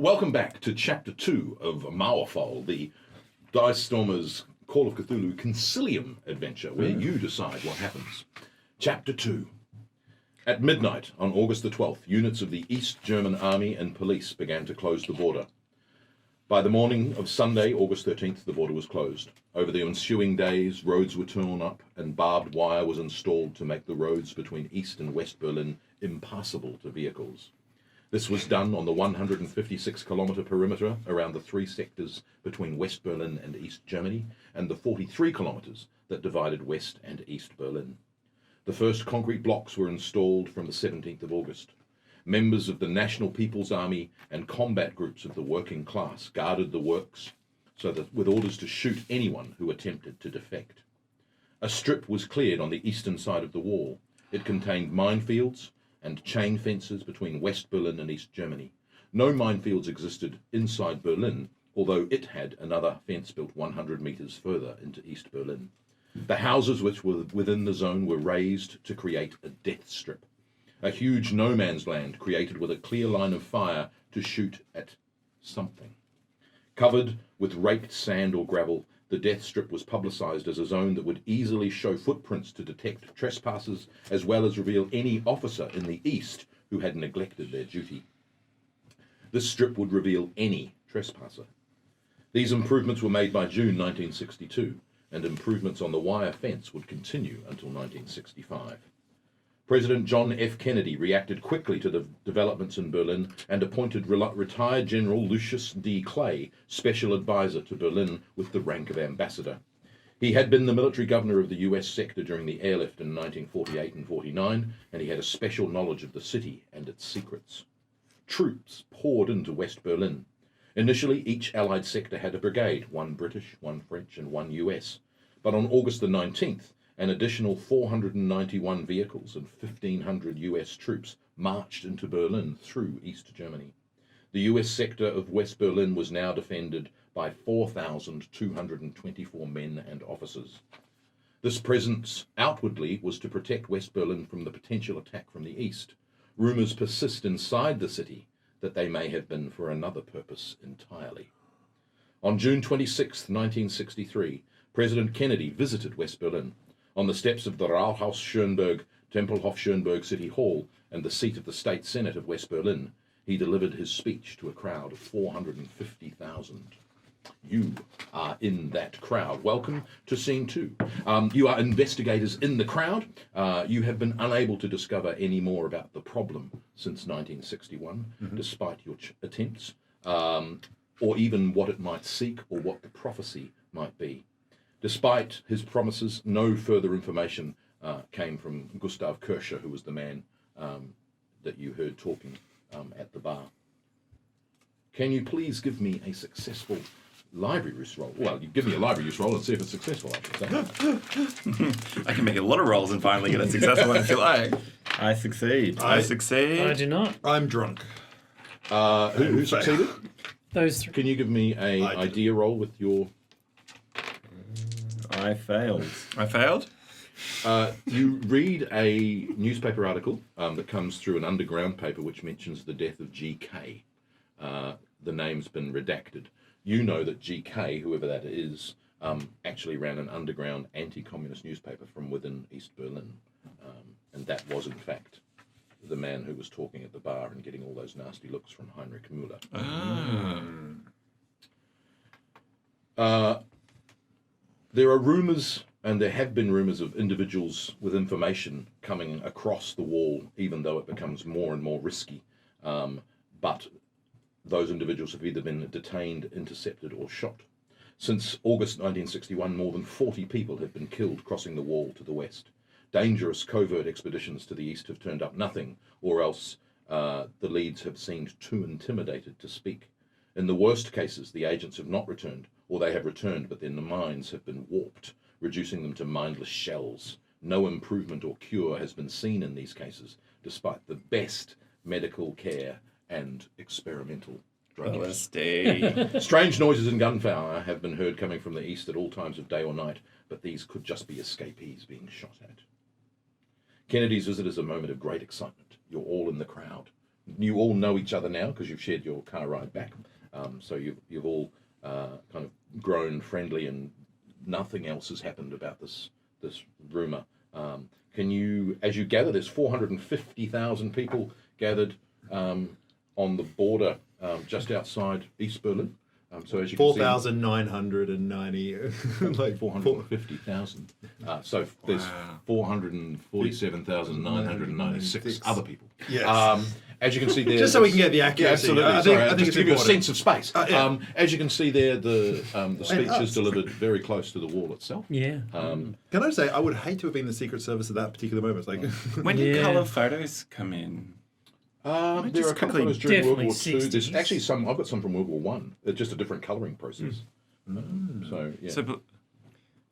Welcome back to Chapter 2 of Mauerfall, the Dicestormers Call of Cthulhu Consilium adventure, where you decide what happens. Chapter 2. At midnight on August the 12th, units of the East German Army and police began to close the border. By the morning of Sunday, August 13th, the border was closed. Over the ensuing days, roads were torn up and barbed wire was installed to make the roads between East and West Berlin impassable to vehicles. This was done on the 156-kilometre perimeter around the three sectors between West Berlin and East Germany, and the 43 kilometres that divided West and East Berlin. The first concrete blocks were installed from the 17th of August. Members of the National People's Army and combat groups of the working class guarded the works, so that with orders to shoot anyone who attempted to defect. A strip was cleared on the eastern side of the wall. It contained minefields and chain fences between West Berlin and East Germany. No minefields existed inside Berlin, although it had another fence built 100 metres further into East Berlin. The houses which were within the zone were raised to create a death strip, a huge no-man's land created with a clear line of fire to shoot at something. Covered with raked sand or gravel, the death strip was publicised as a zone that would easily show footprints to detect trespassers, as well as reveal any officer in the East who had neglected their duty. This strip would reveal any trespasser. These improvements were made by June 1962, and improvements on the wire fence would continue until 1965. President John F. Kennedy reacted quickly to the developments in Berlin and appointed retired General Lucius D. Clay special advisor to Berlin with the rank of ambassador. He had been the military governor of the US sector during the airlift in 1948 and 49, and he had a special knowledge of the city and its secrets. Troops poured into West Berlin. Initially, each Allied sector had a brigade, one British, one French, and one US. But on August the 19th, an additional 491 vehicles and 1,500 US troops marched into Berlin through East Germany. The US sector of West Berlin was now defended by 4,224 men and officers. This presence outwardly was to protect West Berlin from the potential attack from the east. Rumours persist inside the city that they may have been for another purpose entirely. On June 26, 1963, President Kennedy visited West Berlin. On the steps of the Rathaus Schönberg, Tempelhof Schönberg City Hall, and the seat of the State Senate of West Berlin, he delivered his speech to a crowd of 450,000. You are in that crowd. Welcome to Scene 2. You are investigators in the crowd. You have been unable to discover any more about the problem since 1961, despite your attempts, or even what it might seek or what the prophecy might be. Despite his promises, no further information came from Gustav Kirscher, who was the man that you heard talking at the bar. Can you please give me a successful library use roll? Well, you give me a library use roll and see if it's successful, I should say. I can make a lot of rolls and finally get a successful one if you like. I succeed. I succeed. I do not. I'm drunk. Who succeeded? Those three. Can you give me an idea roll with your... I failed. I failed? You read a newspaper article that comes through an underground paper which mentions the death of GK. The name's been redacted. You know that GK, whoever that is, actually ran an underground anti-communist newspaper from within East Berlin. And that was, in fact, the man who was talking at the bar and getting all those nasty looks from Heinrich Müller. There are rumours, and there have been rumours of individuals with information coming across the wall, even though it becomes more and more risky. But those individuals have either been detained, intercepted, or shot. Since August 1961, more than 40 people have been killed crossing the wall to the west. Dangerous covert expeditions to the east have turned up nothing, or else the leads have seemed too intimidated to speak. In the worst cases, the agents have not returned, or they have returned, but their minds have been warped, reducing them to mindless shells. No improvement or cure has been seen in these cases, despite the best medical care and experimental drug use. LSD. Strange noises and gunfire have been heard coming from the east at all times of day or night, but these could just be escapees being shot at. Kennedy's visit is a moment of great excitement. You're all in the crowd. you all know each other now because you've shared your car ride back. So you've all kind of grown friendly, and nothing else has happened about this rumour. Can you, as you gather, there's 450,000 people gathered on the border just outside East Berlin. So as you can see, 4,990, like 450,000. So there's 447,996 other people. Yes. As you can see there, Just so we can get the accuracy. Yeah, absolutely. I think just it's to give you a important. sense of space. Yeah. As you can see there, the speech is delivered very close to the wall itself. Yeah. Can I say, I would hate to have been the Secret Service at that particular moment. It's like, When did colour photos come in? There are a couple quickly- of those during World War Definitely II. There's 60s. actually some. I've got some from World War One. It's just a different colouring process. So yeah. So,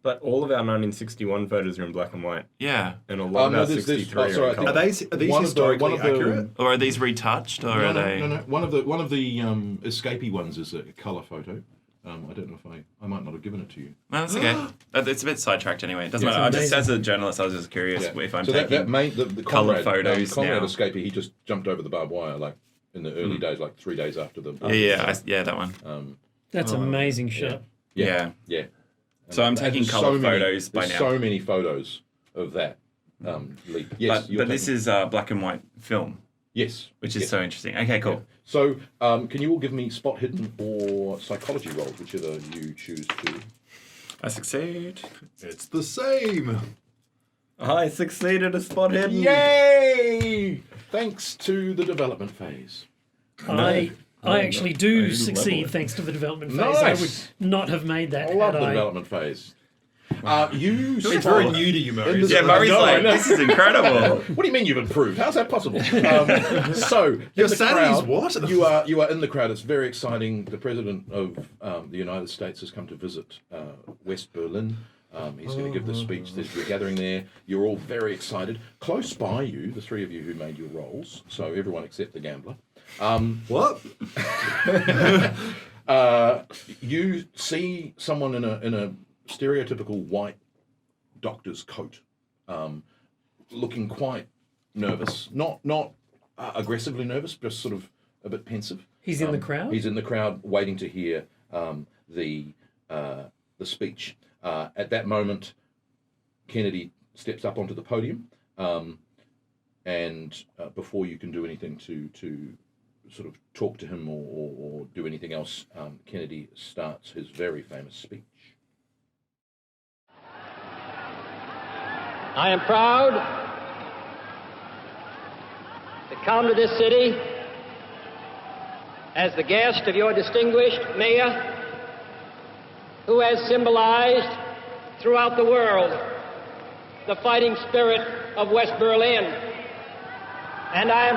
But all of our 1961 photos are in black and white, yeah. and a lot of our there's 63 oh, sorry, are I in think- colour. are these One of the- historically one of the- accurate? Or are these retouched, or are they? No. One of the escapee ones is a colour photo. I don't know if I might not have given it to you. No, that's okay. It's a bit sidetracked anyway. It doesn't Yeah. matter. I just, Amazing. as a journalist, I was just curious if I'm so taking. the colour Conrad, photos Conrad now. escapee, he just jumped over the barbed wire like in the early days, like 3 days after the. Yeah, that one. That's amazing shot. Yeah. Yeah. So I'm taking There's colour so many- photos by there's now. so many photos of that leap. Yes, But this is black and white film, yes, which is yes. so interesting. Okay, cool. So, can you all give me spot hidden or psychology rolls, whichever you choose to? I succeed. It's the same. I succeeded a spot hidden. Yay! Thanks to the development phase. I actually I do didn't succeed level it. thanks to the development phase. Nice. I would not have made that I love had the I. development phase. You It's spot- very new to you, Murray. Yeah, Murray's No, like, no. this is incredible. What do you mean you've improved? How's that possible? So in Your the sanity's crowd, what? You are in the crowd. It's very exciting. The president of the United States has come to visit West Berlin. He's going to give this speech. We're gathering there. You're all very excited. Close by you, the three of you who made your rolls. So everyone except the gambler. What? You see someone in a stereotypical white doctor's coat, looking quite nervous. Not aggressively nervous, just sort of a bit pensive. He's in the crowd? He's in the crowd, waiting to hear the speech. At that moment, Kennedy steps up onto the podium, and before you can do anything to sort of talk to him or do anything else, Kennedy starts his very famous speech. I am proud to come to this city as the guest of your distinguished mayor, who has symbolized throughout the world the fighting spirit of West Berlin. And I am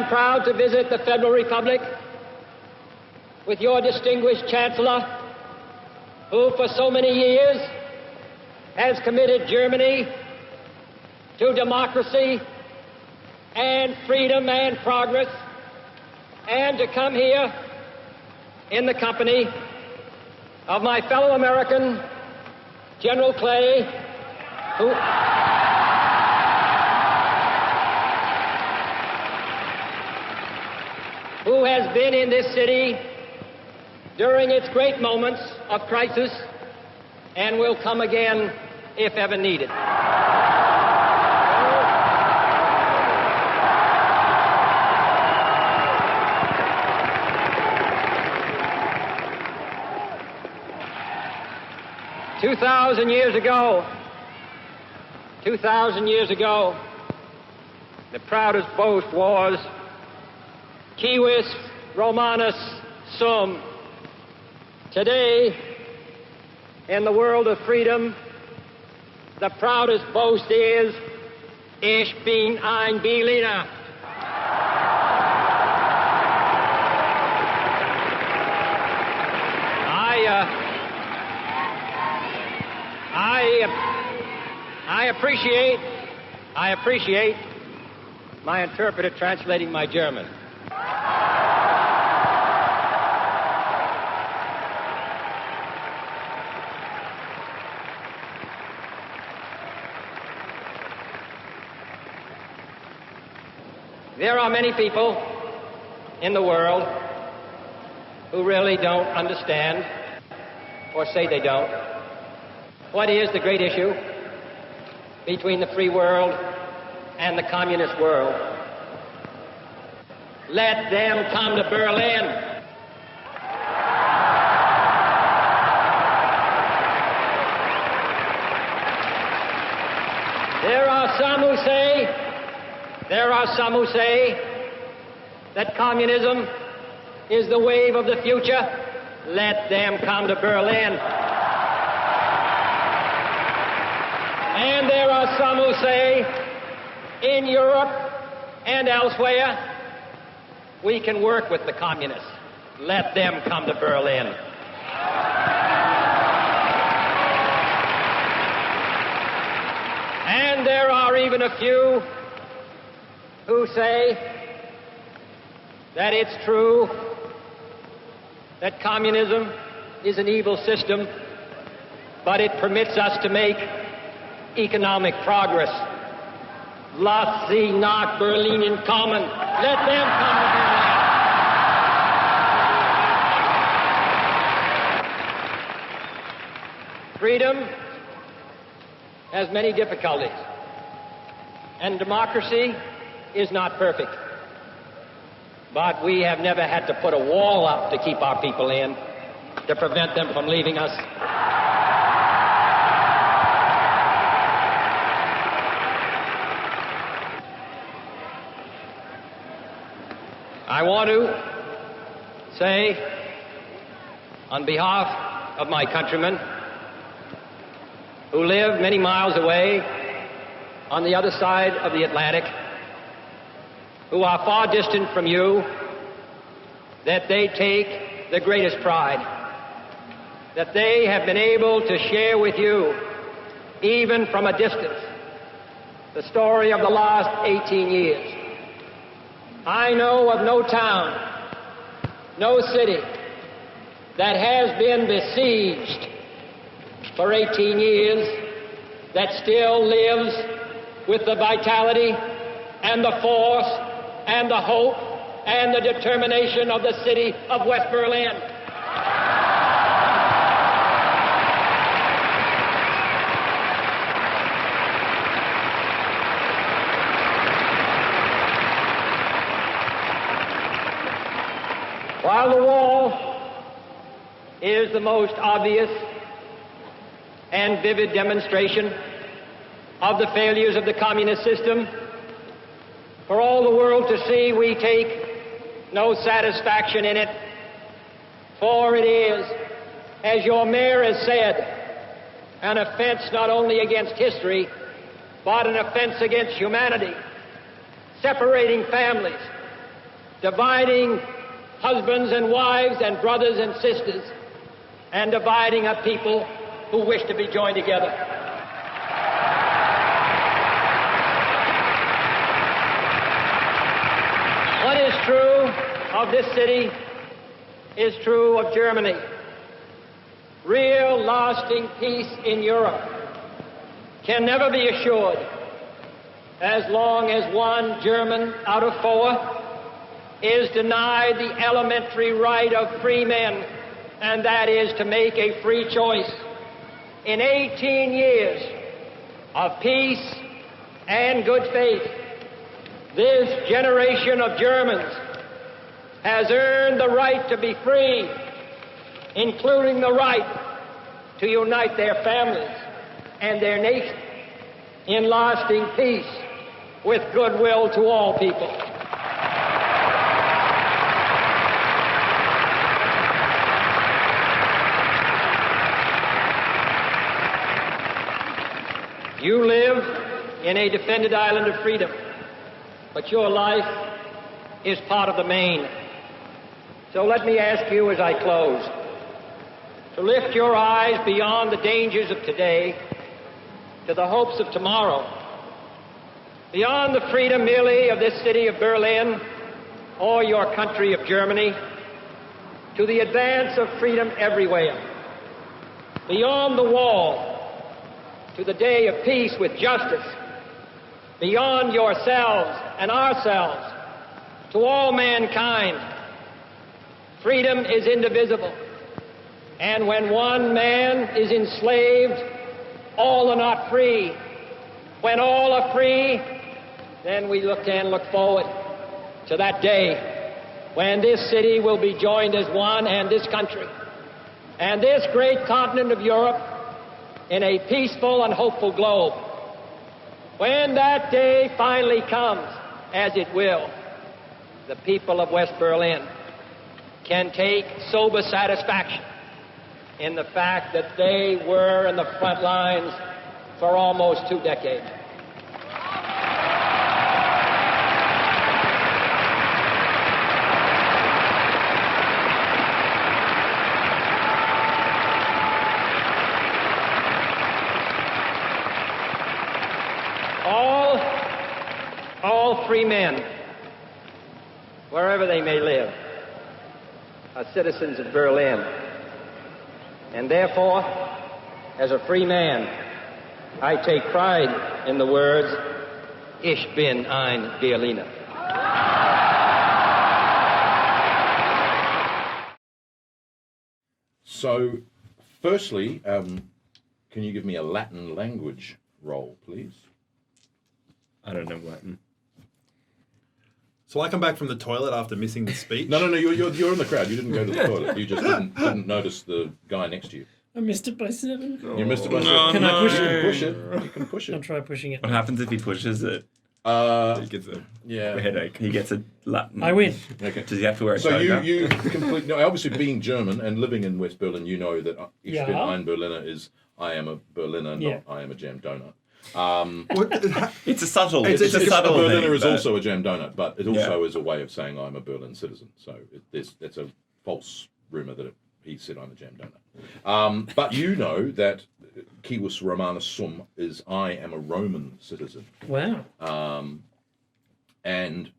proud to visit the Federal Republic with your distinguished Chancellor, who for so many years has committed Germany to democracy and freedom and progress, and to come here in the company of my fellow American, General Clay, who has been in this city during its great moments of crisis and will come again if ever needed. Two thousand years ago, the proudest boast was Civis Romanus Sum. Today, in the world of freedom, the proudest boast is Ich bin ein Berliner. I appreciate my interpreter translating my German. There are many people in the world who really don't understand, or say they don't, what is the great issue between the free world and the communist world. Let them come to Berlin. There are some who say that communism is the wave of the future. Let them come to Berlin. And there are some who say, in Europe and elsewhere, we can work with the communists. Let them come to Berlin. And there are even a few who say that it's true that communism is an evil system, but it permits us to make economic progress. Lass sie nach Berlin kommen. Let them come to Berlin. Freedom has many difficulties, and democracy is not perfect. But we have never had to put a wall up to keep our people in, to prevent them from leaving us. I want to say, on behalf of my countrymen who live many miles away on the other side of the Atlantic, who are far distant from you, that they take the greatest pride, that they have been able to share with you, even from a distance, the story of the last 18 years. I know of no town, no city that has been besieged for 18 years that still lives with the vitality and the force and the hope and the determination of the city of West Berlin. While the wall is the most obvious and vivid demonstration of the failures of the communist system, for all the world to see, we take no satisfaction in it, for it is, as your mayor has said, an offense not only against history, but an offense against humanity, separating families, dividing husbands and wives and brothers and sisters, and dividing a people who wish to be joined together. What is true of this city is true of Germany. Real lasting peace in Europe can never be assured as long as one German out of 4 is denied the elementary right of free men, and that is to make a free choice. In 18 years of peace and good faith, this generation of Germans has earned the right to be free, including the right to unite their families and their nation in lasting peace with goodwill to all people. You live in a defended island of freedom, but your life is part of the main. So let me ask you as I close to lift your eyes beyond the dangers of today to the hopes of tomorrow, beyond the freedom merely of this city of Berlin or your country of Germany, to the advance of freedom everywhere, beyond the wall, to the day of peace with justice, beyond yourselves and ourselves, to all mankind, freedom is indivisible. And when one man is enslaved, all are not free. When all are free, then we can look forward to that day when this city will be joined as one, and this country and this great continent of Europe in a peaceful and hopeful globe. When that day finally comes, as it will, the people of West Berlin can take sober satisfaction in the fact that they were in the front lines for almost 2 decades. All free men, wherever they may live, are citizens of Berlin. And therefore, as a free man, I take pride in the words, Ich bin ein Berliner. So, firstly, can you give me a Latin language roll, please? I don't know Latin. So I come back from the toilet after missing the speech. No, you're in the crowd. You didn't go to the toilet. You just didn't notice the guy next to you. I missed it by 7. You missed it by no, seven. Can I push You it? can push it. You can push I'll it. try pushing it. What happens if he pushes it? He gets a Yeah. headache. He gets a Latin. I win. Okay. Does he have to wear a So toga? you completely, no, obviously being German and living in West Berlin, you know that Ich bin Yeah. ein Berliner is I am a Berliner, Yeah. not I am a jam donut. It's a subtle. It's It's, a a subtle a Berliner thing, is but- also a jam donut, but it also is a way of saying I'm a Berlin citizen. So that's a false rumor that he said I'm a jam donut. But you know that Civis Romanus Sum is I am a Roman citizen. Wow. And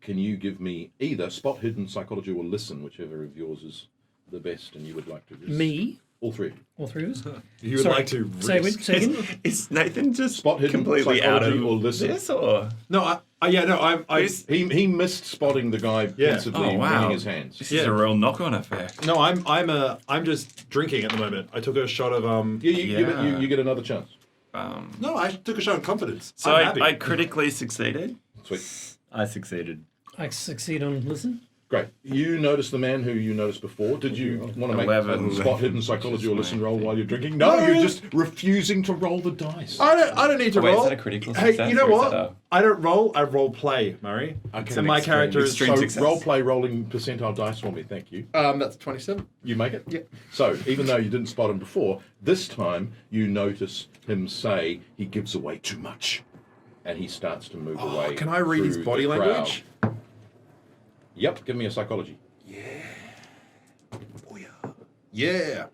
can you give me either spot hidden, psychology, or listen, whichever of yours is the best and you would like to risk? Me? All three. All 3 of us? You would Sorry, like to Say risk. it second? Is Nathan just Spot hidden, completely out psychology, of or listen? this, or No, He missed spotting the guy Yeah. pensively Oh, wow. wringing his hands. this Yeah. is a real knock-on effect? no, I'm just drinking at the moment. I took a shot of You get another chance. No, I took a shot of confidence. So I'm happy. I critically succeeded. Sweet. I succeeded. I succeed on listen. Great. You noticed the man who you noticed before. Did you want to make 11. a spot hidden, psychology, or listen roll while you're drinking? No, you're just refusing to roll the dice. I don't need to Oh, wait, is roll. that a critical Hey, success you know or is what? that a- I don't roll. I role play, Murray. Okay. So my Extreme- character is extreme So success. role play rolling percentile dice for me, thank you. That's 27. You make it? Yeah. So, even though you didn't spot him before, this time you notice him say he gives away too much. And he starts to move away. Can I read his through body the crowd. language? Yep, give me a psychology. Yeah.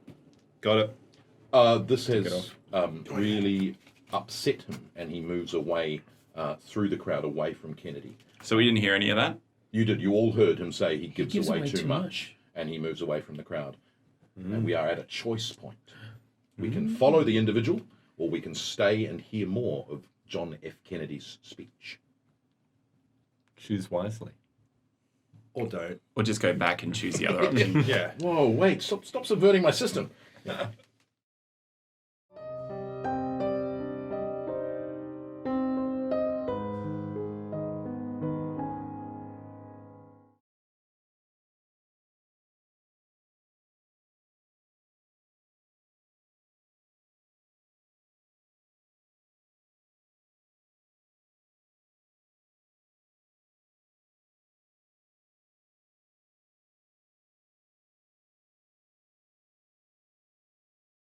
Got it. This has really upset him, and he moves away through the crowd, away from Kennedy. So we didn't hear any of that? You did. You all heard him say he gives, gives away, away too too much, much. and he moves away from the crowd. And we are at a choice point. We can follow the individual, or we can stay and hear more of John F. Kennedy's speech. Choose wisely. Or don't. Or just go back and choose the other option? Yeah. Whoa, wait, stop subverting my system.